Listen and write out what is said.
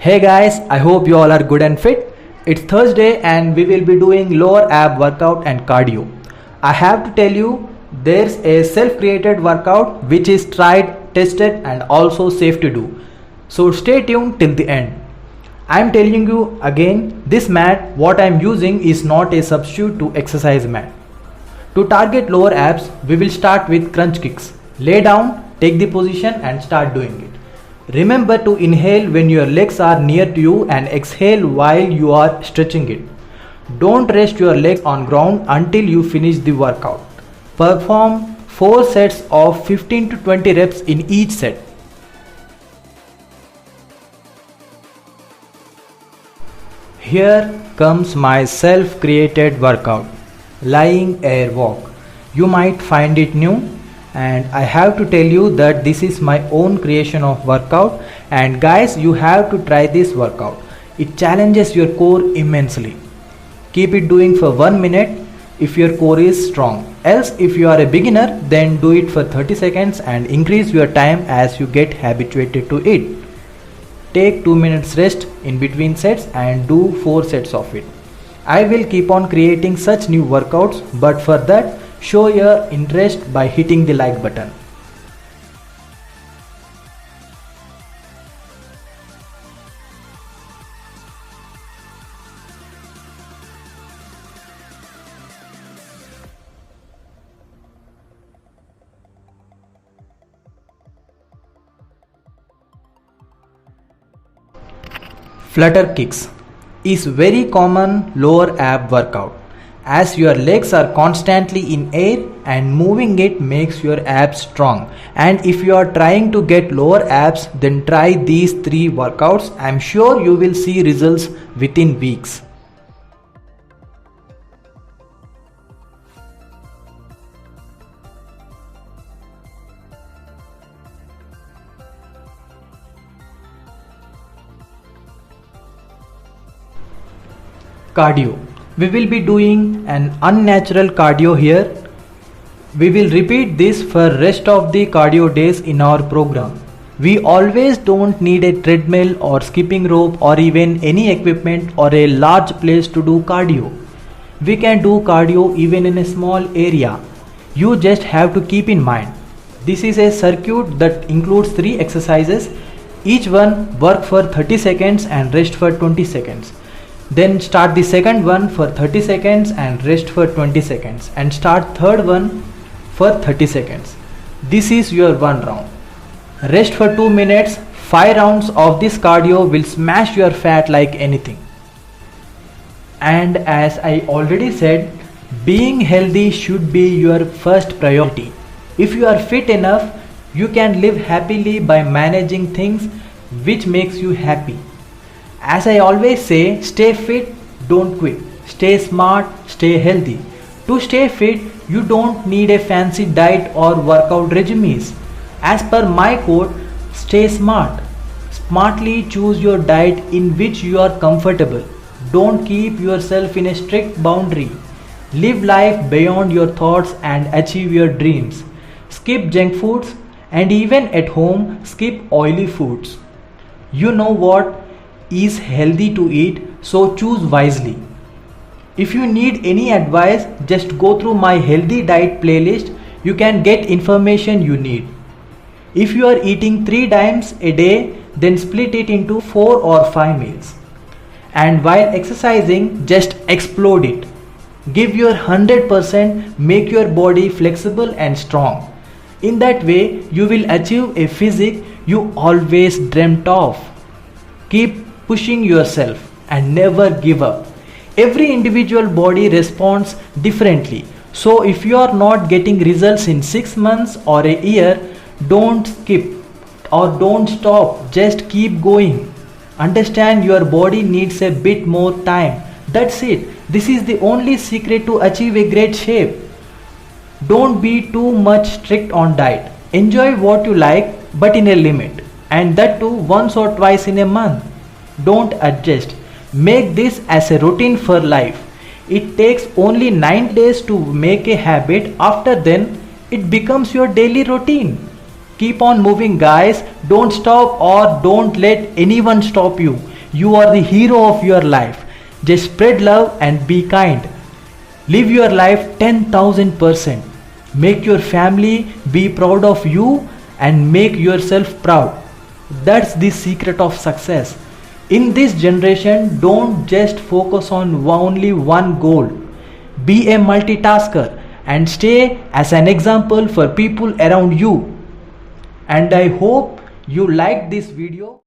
Hey guys, I hope you all are good and fit. It's Thursday and we will be doing lower ab workout and cardio. I have to tell you, there's a self-created workout which is tried, tested and also safe to do. So stay tuned till the end. I'm telling you again, this mat what I'm using is not a substitute to exercise mat. To target lower abs, we will start with crunch kicks. Lay down, take the position and start doing it. Remember to inhale when your legs are near to you and exhale while you are stretching it. Don't rest your legs on ground until you finish the workout. Perform 4 sets of 15 to 20 reps in each set. Here comes my self-created workout, lying air walk. You might find it new, and I have to tell you that this is my own creation of workout, and guys, you have to try this workout. It challenges your core immensely. Keep it doing for 1 minute if your core is strong. Else if you are a beginner, then do it for 30 seconds and increase your time as you get habituated to it. Take 2 minutes rest in between sets and do 4 sets of it. I will keep on creating such new workouts, but for that, show your interest by hitting the like button. Flutter kicks is very common lower ab workout, as your legs are constantly in air and moving it makes your abs strong. And if you are trying to get lower abs, then try these 3 workouts. I'm sure you will see results within weeks. Cardio. We will be doing an unnatural cardio here. We will repeat this for rest of the cardio days in our program. We always don't need a treadmill or skipping rope or even any equipment or a large place to do cardio. We can do cardio even in a small area. You just have to keep in mind, this is a circuit that includes 3 exercises. Each one work for 30 seconds and rest for 20 seconds. Then start the second one for 30 seconds and rest for 20 seconds and start third one for 30 seconds. This is your 1 round. Rest for 2 minutes. 5 rounds of this cardio will smash your fat like anything. And as I already said, being healthy should be your first priority. If you are fit enough, you can live happily by managing things which makes you happy. As I always say, stay fit, don't quit. Stay smart, stay healthy. To stay fit, you don't need a fancy diet or workout regimes. As per my quote, stay smart. Smartly choose your diet in which you are comfortable. Don't keep yourself in a strict boundary. Live life beyond your thoughts and achieve your dreams. Skip junk foods and even at home, skip oily foods. You know what is healthy to eat, so choose wisely. If you need any advice, just go through my healthy diet playlist. You can get information you need. If you are eating 3 times a day, then split it into 4 or 5 meals. And while exercising, just explode it. Give your 100%, make your body flexible and strong. In that way, you will achieve a physique you always dreamt of. Keep pushing yourself and never give up. Every individual body responds differently. So if you are not getting results in 6 months or a year, don't skip or don't stop. Just keep going. Understand your body needs a bit more time. That's it. This is the only secret to achieve a great shape. Don't be too much strict on diet. Enjoy what you like, but in a limit. And that too once or twice in a month. Don't adjust. Make this as a routine for life. It takes only 9 days to make a habit. After then, it becomes your daily routine. Keep on moving, guys. Don't stop or don't let anyone stop you. You are the hero of your life. Just spread love and be kind. Live your life 10,000%. Make your family be proud of you and make yourself proud. That's the secret of success. In this generation, don't just focus on only one goal. Be a multitasker and stay as an example for people around you. And I hope you liked this video.